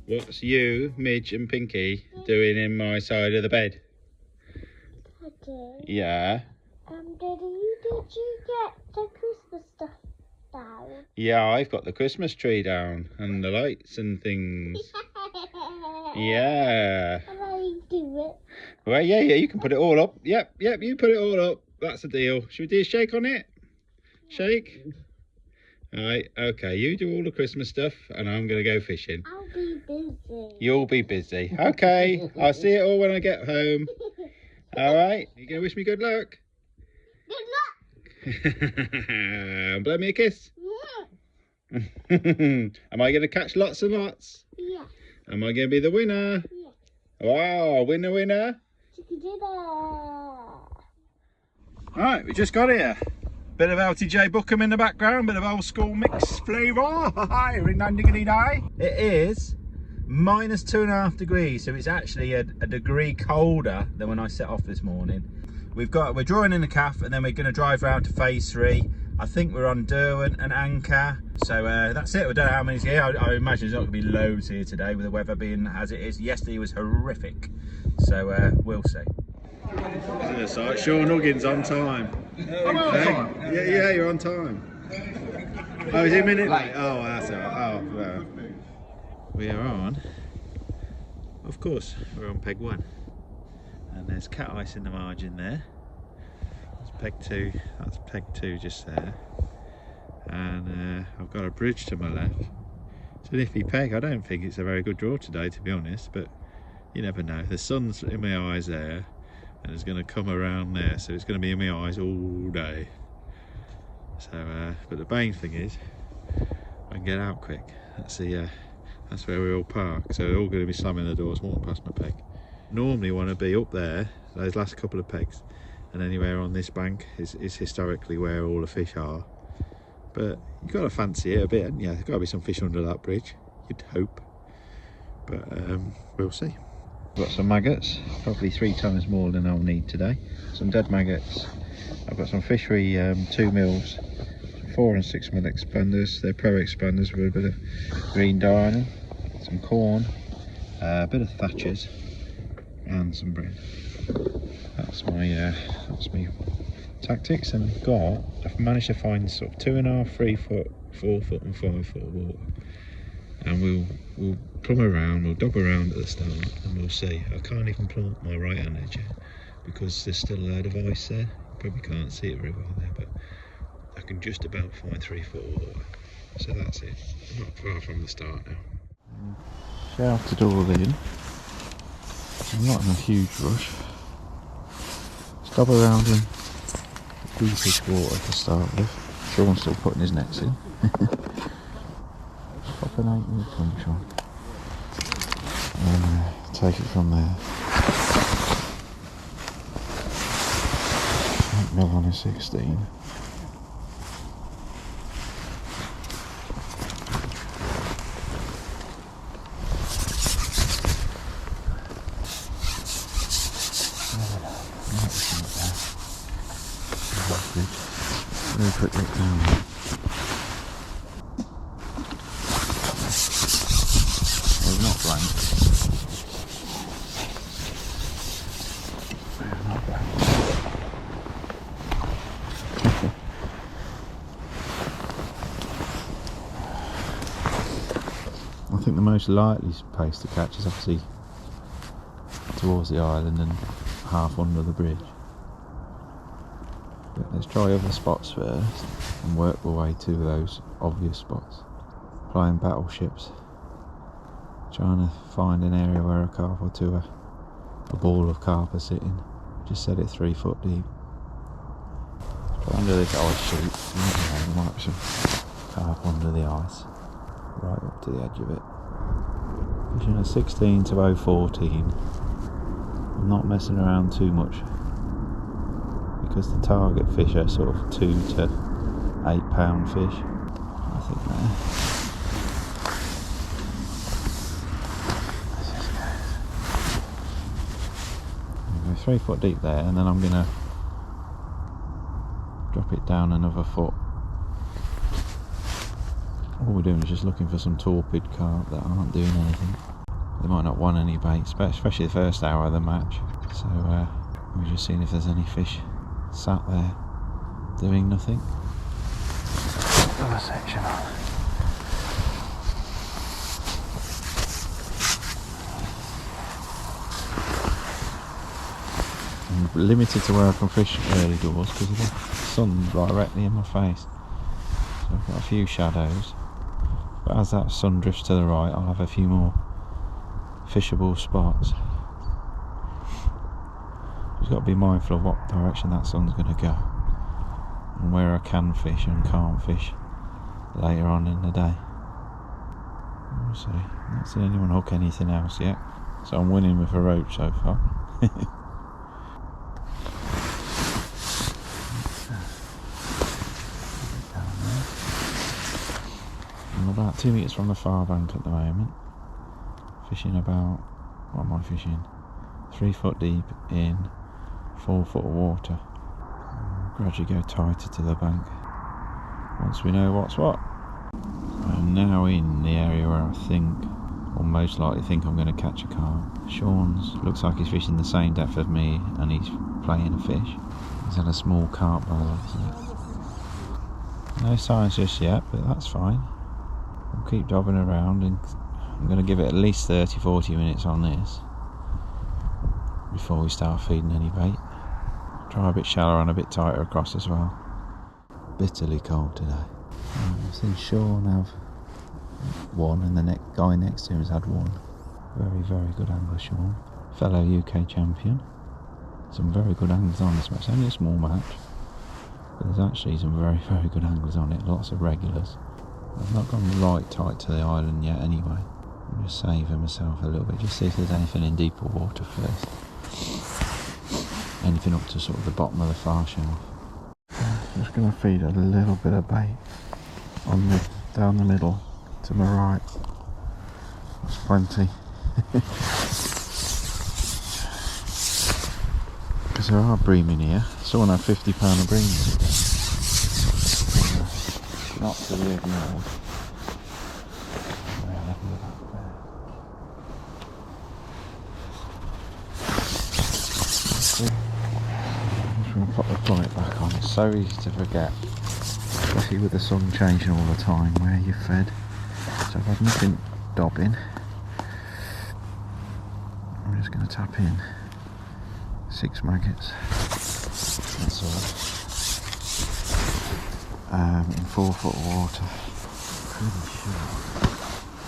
What's you, Midge and Pinky doing in my side of the bed? Daddy. Yeah. Daddy, did you get the Christmas stuff down? Yeah, I've got the Christmas tree down and the lights and things. Yeah. How do you do it? Well, yeah, you can put it all up. Yep, you put it all up. That's the deal. Should we do a shake on it? Shake? Alright, okay, you do all the Christmas stuff and I'm going to go fishing. I'll be busy. You'll be busy. Okay, I'll see it all when I get home. Alright, you going to wish me good luck? Good And blow me a kiss. luck. Am I going to catch lots and lots? Yeah. Am I going to be the winner? Yeah. Wow, winner. Chicken dinner. Right, we just got here. Bit of LTJ Bookham in the background, bit of old school mix flavour. Here in Nandigany Day. It is -2.5 degrees, so it's actually a degree colder than when I set off this morning. We're drawing in the calf and then we're going to drive round to phase 3. I think we're on Derwent and Anchor. So that's it. We don't know how many's here. I imagine there's not going to be loads here today with the weather being as it is. Yesterday was horrific. So we'll see. So Sean Huggins on time. I'm on time. Yeah, you're on time. Oh, is he a minute late? Oh, that's all right. Oh, well. We are on. Of course, we're on peg 1. And there's cat ice in the margin there. That's peg 2. That's peg 2 just there. And I've got a bridge to my left. It's an iffy peg. I don't think it's a very good draw today, to be honest, but you never know. The sun's in my eyes there. And it's going to come around there, so it's going to be in my eyes all day. So, but the main thing is, I can get out quick. That's where we all park. So they're all going to be slamming the doors, walking past my peg. Normally want to be up there, those last couple of pegs, and anywhere on this bank is historically where all the fish are. But you've got to fancy it a bit, and yeah, there's got to be some fish under that bridge. You'd hope, but we'll see. Got some maggots, probably 3 times more than I'll need today. Some dead maggots. I've got some Fishery 2 mils, 4 and 6 mil expanders. They're pro expanders with a bit of green dye on them. Some corn, a bit of Thatchers, and some bread. That's my tactics. And I've managed to find sort of 2.5, 3 foot, 4 foot, and 5 foot water. And we'll plumb around, we'll dub around at the start, and we'll see. I can't even plant my right hand edge yet because there's still a load of ice there. You probably can't see it very well there, but I can just about find 3 foot water. So that's it. I'm not far from the start now. Shouted all in. I'm not in a huge rush. Just dub around in deepest water to start with. Sean's still putting his nets in. Pop an 8 mil punch on and take it from there. 8 mil on a 16. Very quick look down there. Not blank. Not blank. I think the most likely place to catch is obviously towards the island and half under the bridge. But let's try other spots first and work our way to those obvious spots. Flying battleships. Trying to find an area where a carp or two, a ball of carp are sitting. Just set it 3 foot deep. Put under this ice sheet. There might be some carp under the ice. Right up to the edge of it. Fishing a 16 to 014. I'm not messing around too much because the target fish are sort of 2 to 8 pound fish. I think there. 3 foot deep there, and then I'm gonna drop it down another foot. All we're doing is just looking for some torpid carp that aren't doing anything. they might not want any bait, especially the first hour of the match. So we're just seeing if there's any fish sat there doing nothing. Other section on. I'm limited to where I can fish early doors because of the sun directly in my face. So I've got a few shadows, but as that sun drifts to the right, I'll have a few more fishable spots. Just got to be mindful of what direction that sun's going to go and where I can fish and can't fish later on in the day. We'll see. Not seen anyone hook anything else yet, so I'm winning with a roach so far. I'm about 2 metres from the far bank at the moment, fishing about, what am I fishing? 3 foot deep in 4 foot of water. Gradually go tighter to the bank once we know what's what. I'm now in the area where I think, or most likely think, I'm going to catch a carp. Sean's looks like he's fishing the same depth as me and he's playing a fish. He's had a small carp by the looks of it. No signs just yet, but that's fine. We'll keep dobbing around and I'm going to give it at least 30-40 minutes on this before we start feeding any bait. Try a bit shallower and a bit tighter across as well. Bitterly cold today. I've seen Sean have one and the guy next to him has had one. Very good angler Sean. Fellow UK champion. Some very good anglers on this match. It's only a small match, but there's actually some very good anglers on it. Lots of regulars. I've not gone right tight to the island yet anyway. I'm just saving myself a little bit, just see if there's anything in deeper water first. Anything up to sort of the bottom of the far shelf. Just going to feed a little bit of bait on down the middle to my right. That's plenty. Because there are breaming here. Someone had £50 of breaming. Not to be ignored. I'm just going to pop the light back on. It's so easy to forget, especially with the sun changing all the time, where you're fed. So I've had nothing dobbing. I'm just going to tap in 6 maggots. That's all. In 4 foot of water. Pretty sure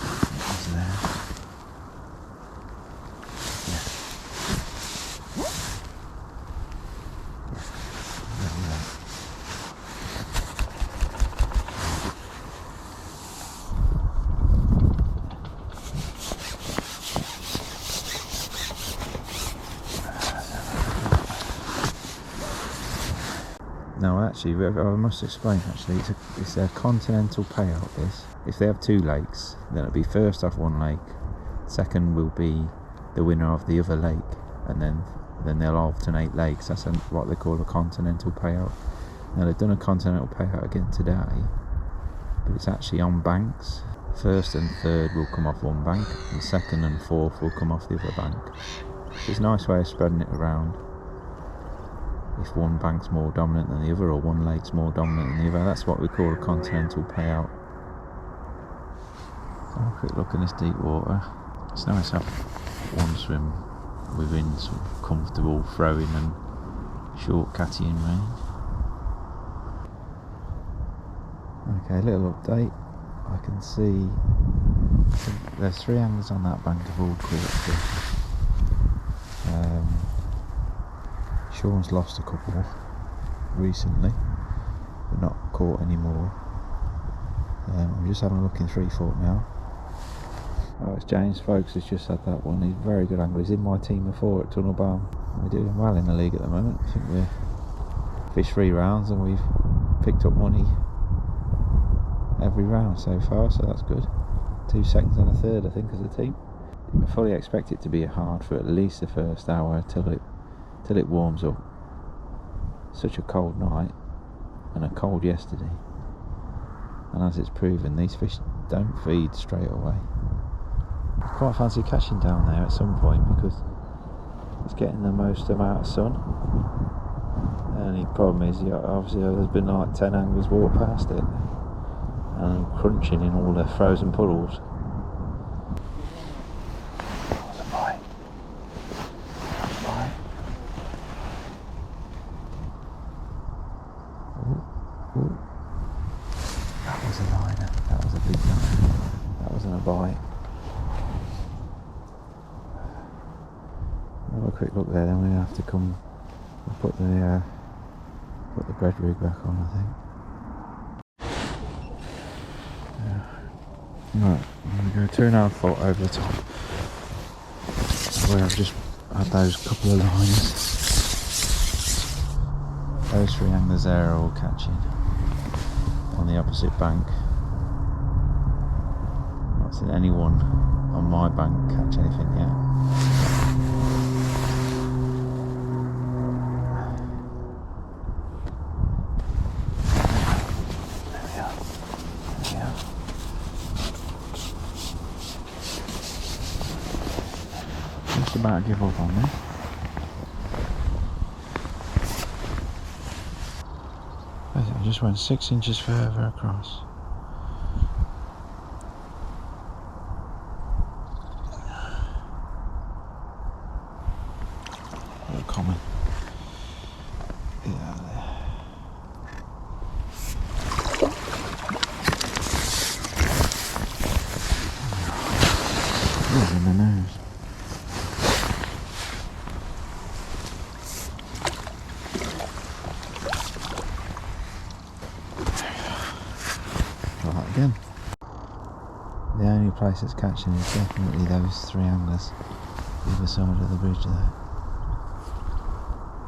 it was there. No, actually, I must explain, actually, it's a continental payout, this. If they have 2 lakes, then it'll be first off one lake, second will be the winner of the other lake, and then they'll alternate lakes. That's what they call a continental payout. Now, they've done a continental payout again today, but it's actually on banks. First and third will come off one bank, and second and fourth will come off the other bank. It's a nice way of spreading it around. If one bank's more dominant than the other, or one lake's more dominant than the other, that's what we call a continental payout. So have a quick look in this deep water. It's nice to have one swim within sort of comfortable throwing and short cattying range. Okay, little update. I can see there's 3 anglers on that bank of all caught fish. Sean's lost a couple recently, but not caught anymore. I'm just having a look in 3 foot now. Oh, it's James Folks has just had that one. He's a very good angler. He's in my team of 4 at Tunnel Balm. We're doing well in the league at the moment. I think we're fished 3 rounds and we've picked up money every round so far, so that's good. 2 seconds and a third, I think, as a team. I fully expect it to be hard for at least the first hour till it warms up. Such a cold night and a cold yesterday, and as it's proven, these fish don't feed straight away. quite fancy catching down there at some point because it's getting the most amount of sun. The only problem is, obviously there's been like 10 anglers walk past it and crunching in all the frozen puddles. That was a liner. That was a big liner. That wasn't a bite. Have a quick look there, then we're gonna have to come and put the bread rig back on, I think. Yeah. Right, I'm gonna go 2.5 foot over the top, where I've just had those couple of lines. Those 3 anglers there are all catching on the opposite bank. Not seen anyone on my bank catch anything yet. There we are. Just about to give up on this. I just went 6 inches further across. What a common. Yeah. Ooh, in the nose. Again. The only place that's catching is definitely those 3 anglers either side of the bridge there.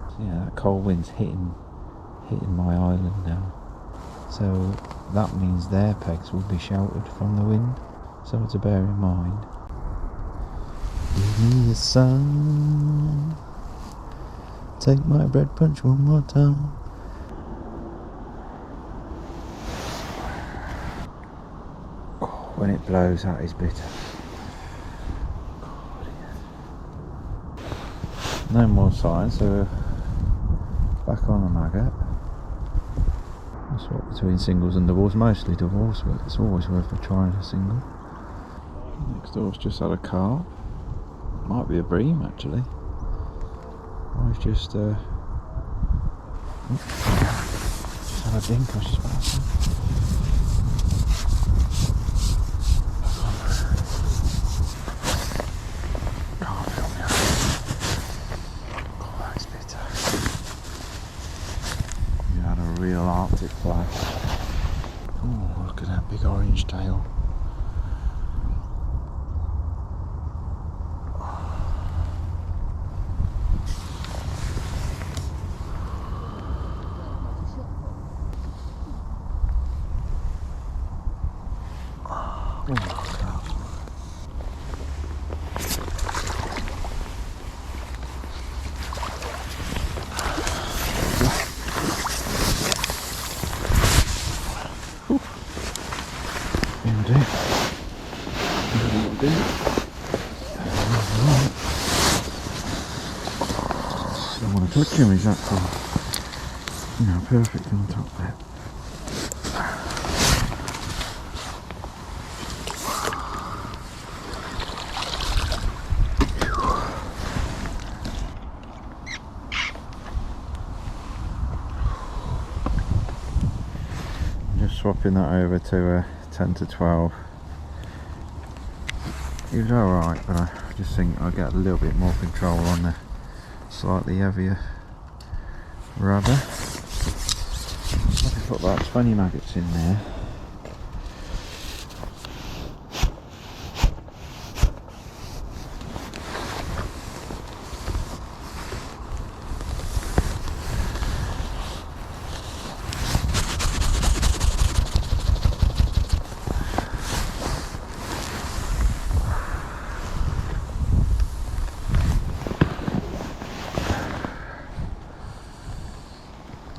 So yeah, that cold wind's hitting my island now. So that means their pegs will be sheltered from the wind. So to bear in mind. Give me the sun. Take my bread punch one more time. When it blows, that is bitter. No more signs, so we're back on a maggot. I swap between singles and doubles, mostly doubles, but it's always worth trying a single. Next door's just had a carp. Might be a bream actually. I've just had a dink, I was just about to say. Real Arctic flash. Oh, look at that big orange tail. Oh, look at that. Don't want to touch him, he's actually, perfect on top there. I'm just swapping that over to a 10 to 12. He was alright, but I just think I'll get a little bit more control on the slightly heavier rubber. I've got about 20 maggots in there.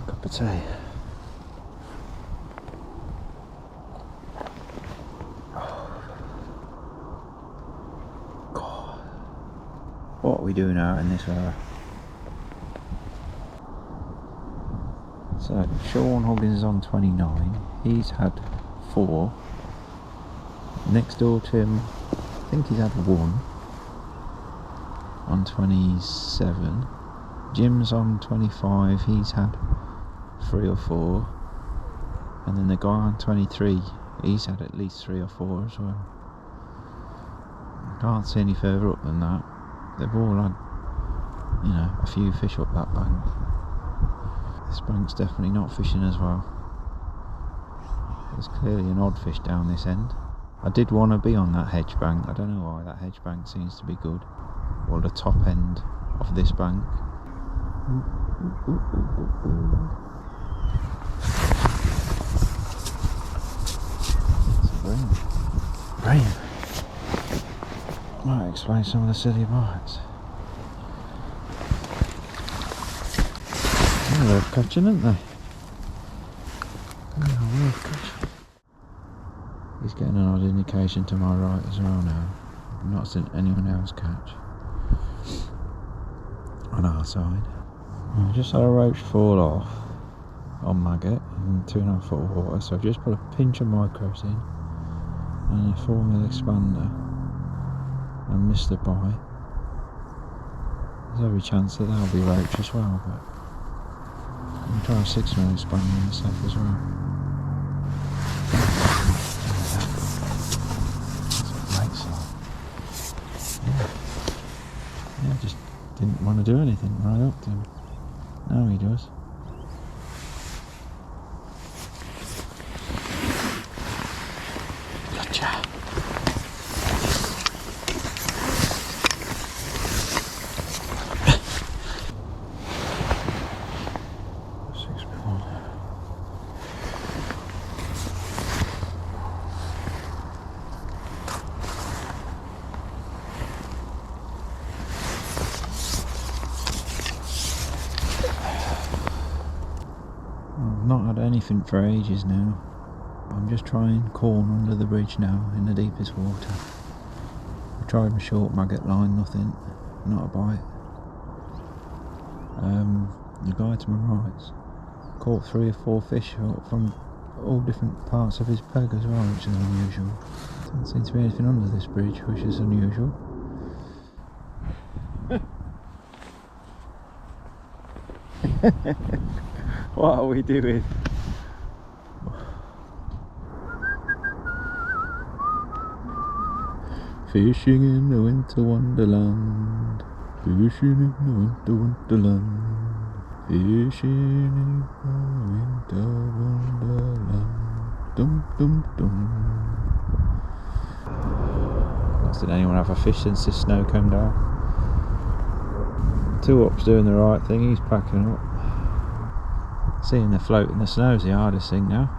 Cup of tea. What are we doing out in this weather? So Sean Huggins is on 29. He's had 4. Next door to him, I think he's had 1 on 27. Jim's on 25. He's had 3 or 4. And then the guy on 23, he's had at least 3 or 4 as well. Can't see any further up than that. They've all had, you know, a few fish up that bank. This bank's definitely not fishing as well. There's clearly an odd fish down this end. I did want to be on that hedge bank. I don't know why, that hedge bank seems to be good. Or the top end of this bank. Brain. Might explain some of the silly bites. Yeah, they're catching, aren't they? Yeah, worth catching. He's getting an odd indication to my right as well now. I've not seen anyone else catch on our side. I just had a roach fall off on maggot in 2.5 foot of water, so I've just put a pinch of micros in and a 4mm expander and missed the bite. There's every chance that that'll be roach as well, but I'm trying a 6mm expander in the sec as well. That's a great sight. Yeah, just didn't want to do anything right up to him. Now he does. Gotcha. I've not had anything for ages now. I'm just trying corn under the bridge now in the deepest water. I tried my short maggot line, nothing, not a bite. The guy to my right's caught 3 or 4 fish from all different parts of his peg as well, which is unusual. Doesn't seem to be anything under this bridge, which is unusual. What are we doing? Fishing in the winter wonderland. Fishing in the winter wonderland. Fishing in the winter wonderland. Dum dum dum. Did anyone have a fish since this snow came down? 2 up's doing the right thing, he's packing up. Seeing the float in the snow is the hardest thing now.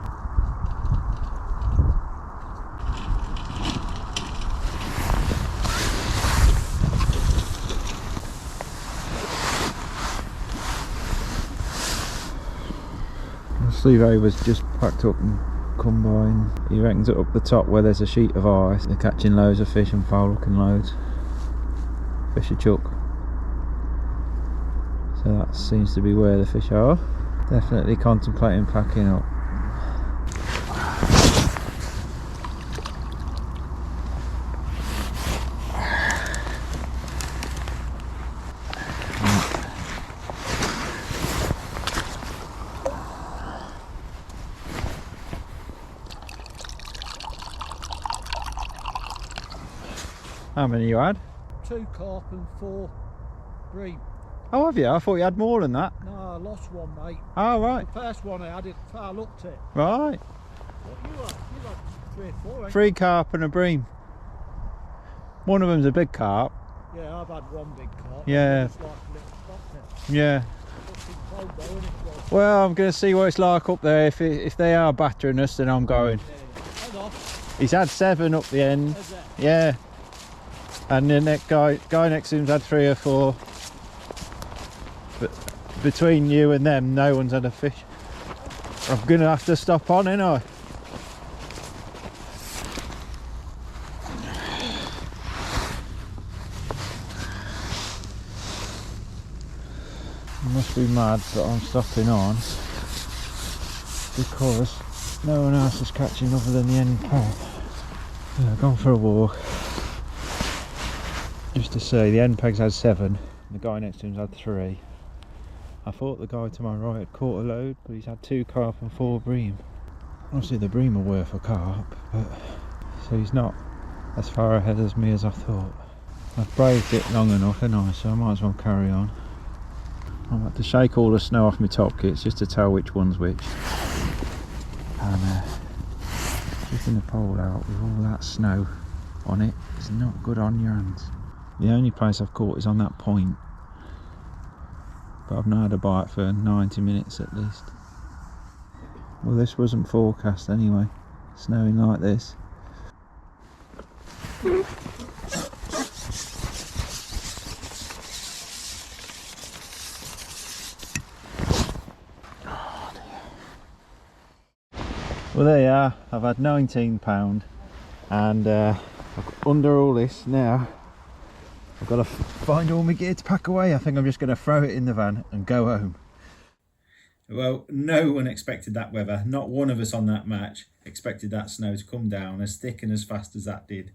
Steve was just packed up and come by, and he reckons that up the top where there's a sheet of ice they're catching loads of fish and foul looking loads. Fish are chuck. So that seems to be where the fish are. Definitely contemplating packing up. How many you had? 2 carp and 4 bream. Oh, have you? I thought you had more than that. No, I lost one, mate. Oh, right. The first one I had, I looked at. Right. What you had? You had 3 or 4, ain't 3 carp and a bream. One of them's a big carp. Yeah, I've had 1 big carp. Yeah. It's like a little spot now. Yeah. It's been cold though, isn't it? Well, I'm going to see what it's like up there. If they are battering us, then I'm going. Yeah. Head off. He's had 7 up the end. Is it? Yeah. And the next guy next to him's had 3 or 4. But between you and them, no one's had a fish. I'm going to have to stop on, ain't I? must be mad that I'm stopping on because no one else is catching other than the end peg. Yeah, I've gone for a walk just to see. The end peg's had 7, the guy next to him's had 3. I thought the guy to my right had caught a load, but he's had 2 carp and 4 bream. Obviously the bream are worth a carp, but so he's not as far ahead as me as I thought. I've braved it long enough, haven't I? So I might as well carry on. I'm about to shake all the snow off my top kits just to tell which one's which. And keeping the pole out with all that snow on it is not good on your hands. The only place I've caught is on that point, but I've not had a bite for 90 minutes at least. Well, this wasn't forecast anyway, snowing like this. Well, there you are. I've had £19 and under all this now I've got to find all my gear to pack away. I think I'm just going to throw it in the van and go home. Well, no one expected that weather. Not one of us on that match expected that snow to come down as thick and as fast as that did.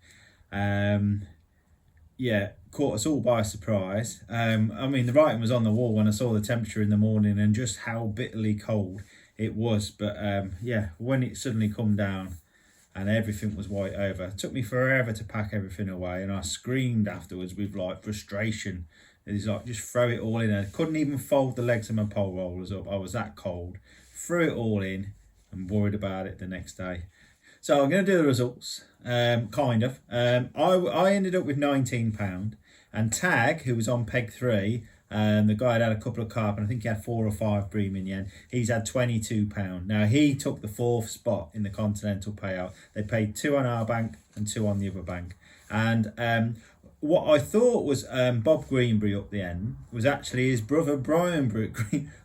Yeah, caught us all by surprise. I mean, the writing was on the wall when I saw the temperature in the morning and just how bitterly cold it was. But yeah, when it suddenly come down and everything was white over, it took me forever to pack everything away, and I screamed afterwards with like frustration. It's like, just throw it all in there. Couldn't even fold the legs of my pole rollers up. I was that cold. Threw it all in and worried about it the next day. So I'm going to do the results, kind of. I ended up with £19, and Tag, who was on peg 3, the guy had a couple of carp, and I think he had 4 or 5 bream in the end. He's had £22. Now he took the 4th spot in the continental payout. They paid 2 on our bank and 2 on the other bank. And what I thought was Bob Greenbury up the end was actually his brother Brian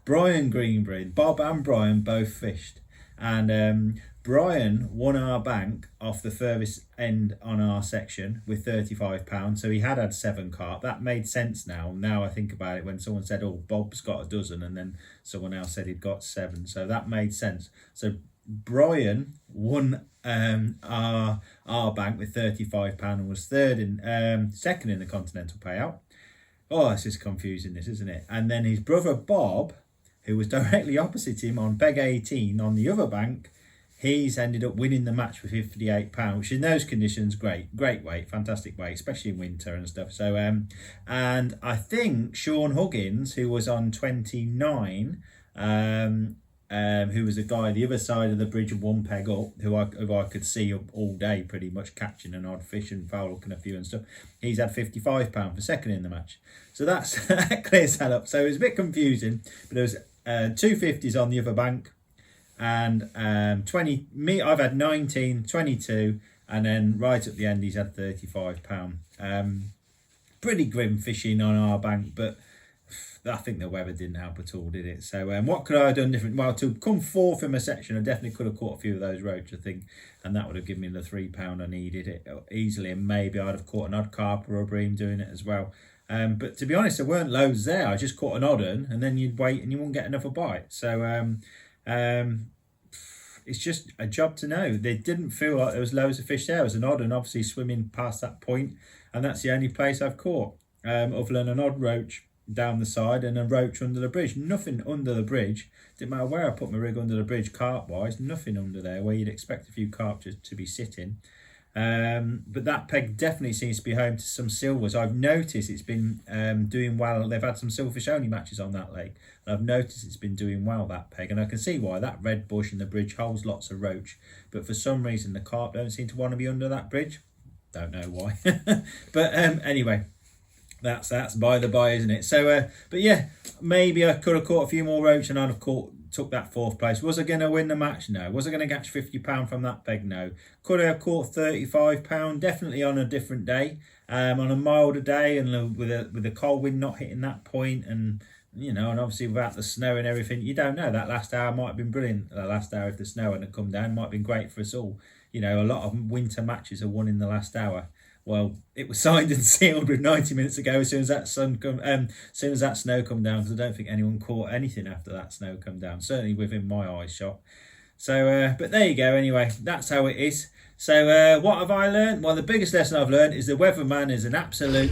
Greenbury. Bob and Brian both fished, and Brian won our bank off the furthest end on our section with £35, so he had 7 carp. That made sense now I think about it, when someone said, oh, Bob's got a dozen, and then someone else said he'd got 7, so that made sense. So Brian won our bank with £35 and was second in the continental payout. Oh, this is confusing, this, isn't it? And then his brother Bob, who was directly opposite him on peg 18 on the other bank, he's ended up winning the match with £58, which in those conditions, great weight, fantastic weight, especially in winter and stuff. So and I think Sean Huggins, who was on 29, who was a guy the other side of the bridge, 1 peg up, who I could see all day pretty much, catching an odd fish and foul hooking a few and stuff. He's had £55 for second in the match. So that clears that up. So it was a bit confusing, but there was 250s on the other bank, and I've had 19, 22, and then right at the end he's had £35. Pretty grim fishing on our bank, but I think the weather didn't help at all, did it? So what could I have done different? Well, to come 4th in my section, I definitely could have caught a few of those roach, I think, and that would have given me the £3 I needed it easily, and maybe I'd have caught an odd carp or a bream doing it as well. But to be honest, there weren't loads there. I just caught an odd un, and then you'd wait and you wouldn't get another bite. So it's just a job to know. They didn't feel like there was loads of fish there. There was an odd un obviously swimming past that point, and that's the only place I've caught, other than an odd roach down the side and a roach under the bridge. Nothing under the bridge. Didn't matter where I put my rig under the bridge carp wise, nothing under there where you'd expect a few carp to be sitting. But that peg definitely seems to be home to some silvers. I've noticed it's been doing well. They've had some silverfish only matches on that lake, and I've noticed it's been doing well, that peg, and I can see why. That red bush in the bridge holds lots of roach, but for some reason the carp don't seem to want to be under that bridge. Don't know why. But anyway, that's by the by, isn't it? So but yeah, maybe I could have caught a few more roach and I'd have took that 4th place. Was I going to win the match? No. Was I going to catch £50 from that peg? No. Could I have caught £35? Definitely on a different day, on a milder day, and with a cold wind not hitting that point, and and obviously without the snow and everything, you don't know. That last hour might have been brilliant. The last hour, if the snow hadn't come down, might have been great for us all. A lot of winter matches are won in the last hour. Well, it was signed and sealed with 90 minutes ago. As soon as that as soon as that snow come down, because I don't think anyone caught anything after that snow come down. Certainly within my eye shot. So, but there you go. Anyway, that's how it is. So, what have I learned? Well, the biggest lesson I've learned is the weatherman is an absolute